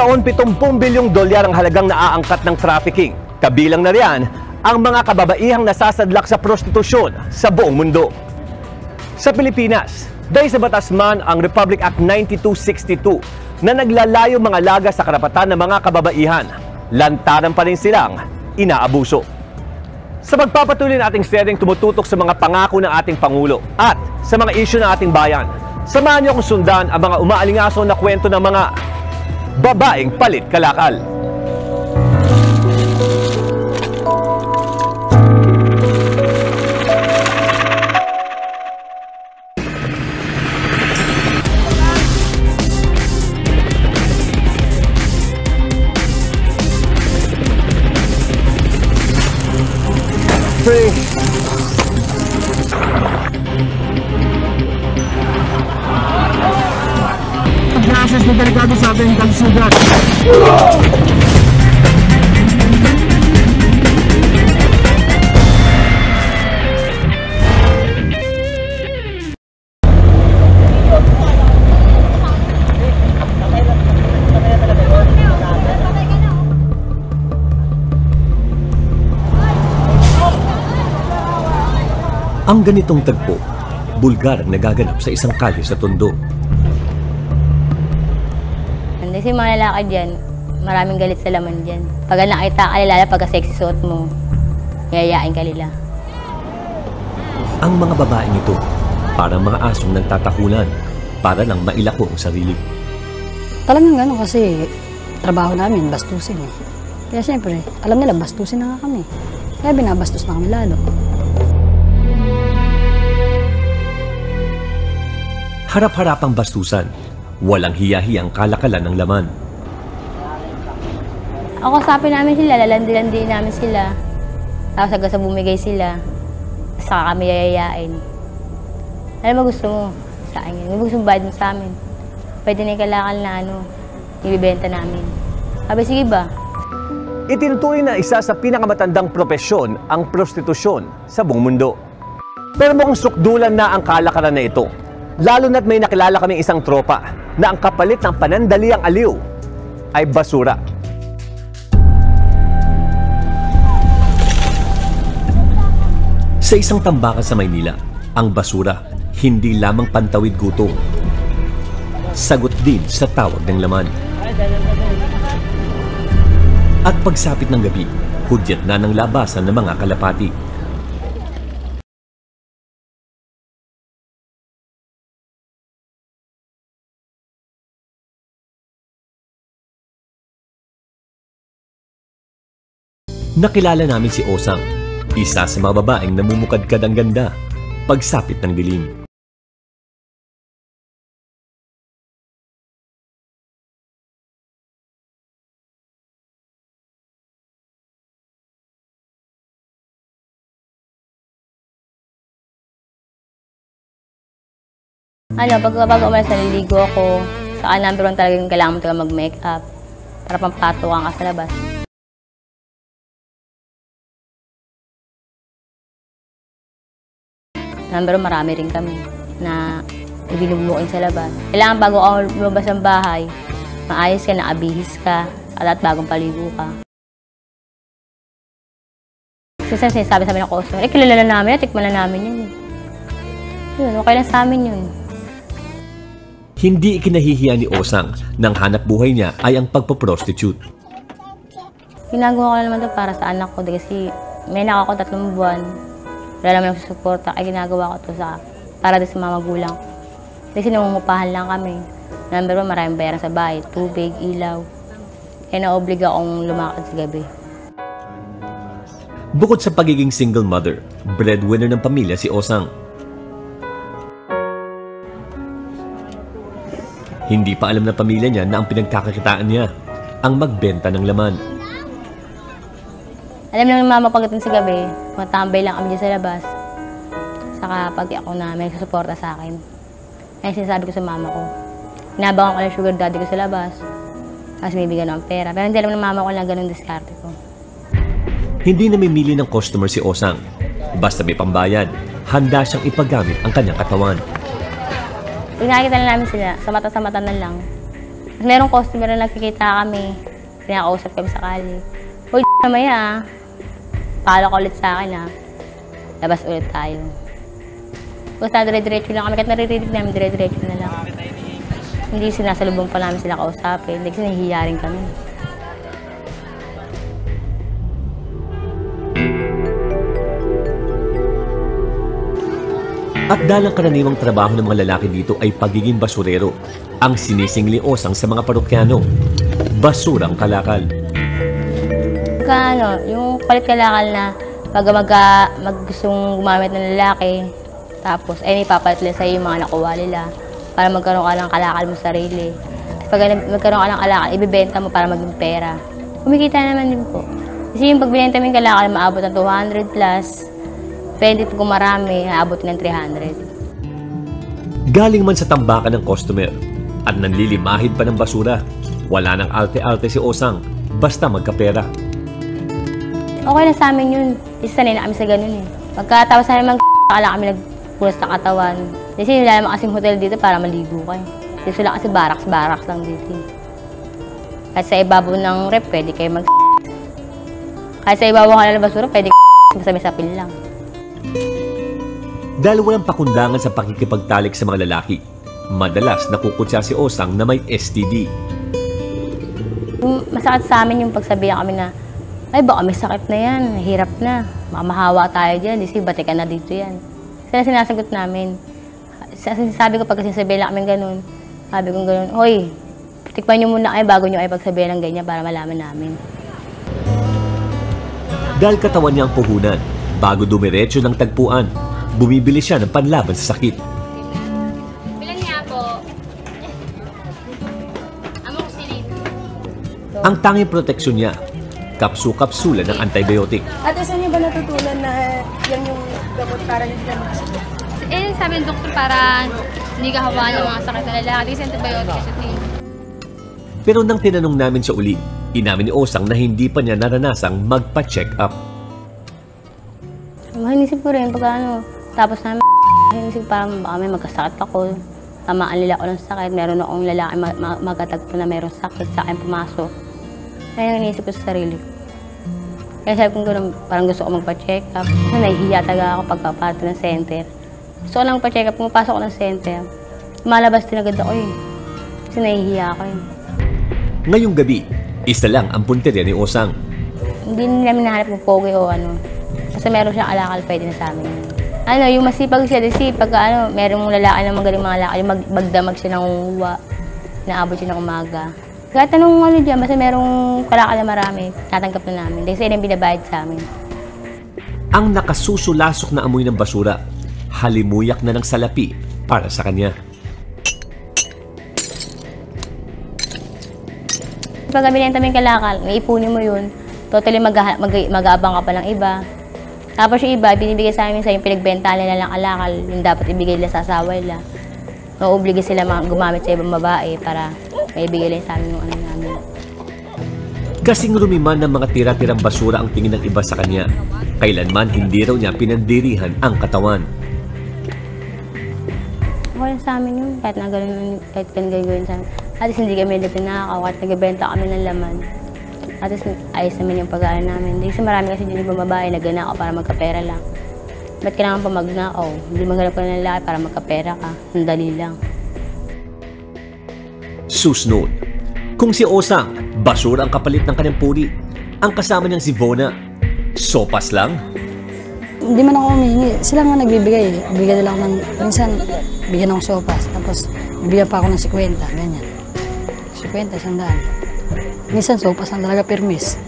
taon, 70 bilyong dolyar ang halagang naaangkat ng trafficking. Kabilang na riyan ang mga kababaihang nasasadlak sa prostitusyon sa buong mundo. Sa Pilipinas, dahil sa batas man ang Republic Act 9262 na naglalayo mga laga sa karapatan ng mga kababaihan, lantaran pa rin silang inaabuso. Sa pagpapatuloy ng ating seryeng tumututok sa mga pangako ng ating Pangulo at sa mga isyu ng ating bayan, samahan niyo akong sundan ang mga umaalingaso na kwento ng mga babaeng palit kalakal. Pag-access na delikado sa ating kalusugan. Ang ganitong tagpo, bulgar ang nagaganap sa isang kalye sa Tondo. Kasi mga lalaki dyan, maraming galit sa laman dyan. Pag nakita ka lala, pagka sexy suot mo, yayayain ka nila. Ang mga babaeng ito, parang mga asong nagtatakulan para lang mailako ang sarili. Talagang gano'n kasi trabaho namin, bastusin eh. Kaya siyempre, alam nila, bastusin na nga kami. Kaya binabastos na kami lalo. Harap-harapang bastusan, walang hiya-hiyang kalakalan ng laman. Ako sapin namin sila, lalandi-landi namin sila. Tapos hanggang sa bumigay sila, saka kami yayayain. Alam mo gusto mo sa akin, may gusto mo bayad mo sa amin. Pwede na yung kalakal na ibibenta namin. Sabi, sige ba? Itinutuloy na isa sa pinakamatandang propesyon ang prostitusyon sa buong mundo. Pero mukhang sukdulan na ang kalakalan na ito. Lalo na't may nakilala kaming isang tropa na ang kapalit ng panandaliang aliw ay basura. Sa isang tambakan sa Maynila, ang basura hindi lamang pantawid gutom. Sagot din sa tawag ng laman. At pagsapit ng gabi, hudyat na ng labasan ng mga kalapati. Nakilala namin si Osang, isa sa mga babaeng namumukadkad ang ganda, pagsapit ng dilim. Pag umalis, naliligo ako. Saka number 1 talaga yung kailangan mo talaga mag-makeup para pampatukan ka sa labas. Number 1, marami rin kami na ibinugmukin sa labas. Kailangan bago ako lumabas ng bahay, maayos ka, nakabihis ka, at bagong paligo ka. Kasi sinasabi sa amin ng customer, kilala na namin, tikman na namin yun. Yun, okay lang sa amin yun. Hindi ikinahihiya ni Osang nang hanap buhay niya ay ang pagpaprostitute. Ginagawa ko na naman ito para sa anak ko kasi may anak ako 3 buwan. Wala naman nagsusuporta, kaya ginagawa ko ito para sa mga magulang. Kasi nangungupahan lang kami. Number 1, maraming bayaran sa bahay, tubig, ilaw. Kaya naobliga akong lumakad sa gabi. Bukod sa pagiging single mother, breadwinner ng pamilya si Osang. Hindi pa alam ng pamilya niya na ang pinagkakakitaan niya ang magbenta ng laman. Alam lang ng mama pagdating sa gabi, matambay lang kami dyan sa labas. Saka pag ako na may susuporta sa akin. Kaya sinasabi ko sa mama ko, inabangan ko lang sugar daddy ko sa labas. Tapos may bigyan ng pera. Pero hindi alam ng mama ko na ganun diskarte ko. Hindi namimili ng customer si Osang. Basta may pambayad, handa siyang ipagamit ang kanyang katawan. Pag nakikita na namin sila, sa mata na lang, Merong customer na nakikita kami. Pinakausap kami sakali. Hoy, mamaya pala ka ulit sa akin labas ulit tayo. Basta dire-diretso lang kami. Kahit naririnig namin, dire-diretso na lang. Hindi sinasalubong pa namin sila kausapin. Hindi kasi nahihiya rin kami. At dahil ang karaniwang trabaho ng mga lalaki dito ay pagiging basurero, ang sinisingli Osang sa mga parokyano, basurang kalakal. Yung palit kalakal na gustong gumamit ng lalaki, tapos ay ipapalit nila sa'yo yung mga nakuha nila para magkaroon ka ng kalakal mo sarili. Pag magkaroon ka ng kalakal, ibibenta mo para maging pera. Kumikita naman din po. Kasi yung pagbinenta mo yung kalakal, maabot ng 200 plus. Pwede kung marami, aabot ng 300. Galing man sa tambakan ng customer at nanlilimahid pa ng basura, wala nang arte-arte si Osang, basta magkapera. Okay lang sa amin yun. Kasi sanay na kami sa ganun eh. Pagkatapos namin kala kami nagpunas ng katawan. Kasi wala naman kasing hotel dito para maligo kayo. Dito lang kasi baraks lang dito. Kahit sa ibabaw ng rep, pwede kayo kahit sa ibabaw ka ng basura, pwede basta may sapil lang. Dahil walang pakundangan sa pakikipagtalik sa mga lalaki, madalas nakukutsa si Osang na may STD. Masakit sa amin yung pagsabihan kami na, ay baka may sakit na yan, hirap na, mamahawa tayo dyan, kasi bati ka na dito yan. Sila sinasagot namin. Sabi ko pag sinasabihan kami ganun, sabi ko ganun, hoy, tikman nyo muna kayo bago nyo ay pagsabihan ng ganyan para malaman namin. Dahil katawan niya ang puhunan, bago dumiretso ng tagpuan, bumibili siya ng panlaban sa sakit. Bilan niya po. Amoxicillin. Ang tanging proteksyon niya, kapsu-kapsula ng antibiotic. Ate, saan niyo ba natutunan na yan yung gamot para hindi ka makasakit? Sabi ng doktor para hindi ka hawaan ng mga sakit na lalaki. Kasi antibiotic kasi ito. Pero nang tinanong namin sa uli, inamin ni Osang na hindi pa niya naranasang magpa-check up. Mahinisip ko rin pag tapos namin mahinisip parang baka may magkasakit ako. Tamaan nila ako ng sakit. Meron akong lalaki magkatagpo na meron sakit sa akin pumasok. Kaya nanisip ko sa sarili ko. Kaya sabi ko gano'n, parang gusto ko magpa-check up. Kasi nahihiya talaga ako pagpaparato ng center. Gusto ko lang magpa-check up, pumapasok ko ng center. Malabas din agad ako eh. Kasi nahihiya ako eh. Ngayong gabi, isa lang ang punteriya ni Osang. Hindi namin nahanap ng pogi o Kasi meron siyang alakal, pwede na sa amin. Yung masipag siya, kasi pag merong lalaki na magaling mga lalaki, magdamag siya ng uwa, naabot siya ng umaga. Kahit anong dyan, basta merong kalakal na marami, tatanggap na namin. Kasi yun ang binabayad sa amin. Ang nakasusulasok na amoy ng basura, halimuyak na ng salapi para sa kanya. Pag binenta mo yung kalakal, iipunin mo yun. Totally mag-aabang ka pa ng iba. Tapos yung iba, binibigay sa amin sa yung pinagbenta nila ng alakal, yung dapat ibigay nila sa asawa nila. Nauubligay sila gumamit sa ibang babae para maibigay lang sa amin yung namin. Kasing rumiman ng mga tira-tirang basura ang tingin ng iba sa kanya. Kailanman hindi raw niya pinandirihan ang katawan. Okay lang sa amin yun, kahit gano'n sa amin. At least hindi kami nagtinakaw, kahit nagbebenta kami ng laman. At least ayos naman yung pag-aaral namin. Kasi marami kasi din ibang babae nagnanakaw para magkapera lang. Ba't kailangan pa magnakaw? Hindi maghanap ka ng lalaki para magkapera ka. Sandali lang. Susunod, kung si Osang, basura ang kapalit ng kanyang puri, ang kasama niyang si Vona, sopas lang? Hindi man ako humihingi. Sila nga nagbibigay. Bigyan nila ako ng, minsan, bigyan ako sopas. Tapos, bibigyan pa ako ng 50, ganyan. 50, 100. Minsan, sopas lang talaga permis.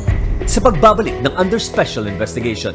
Sa pagbabalik ng Under Special Investigation.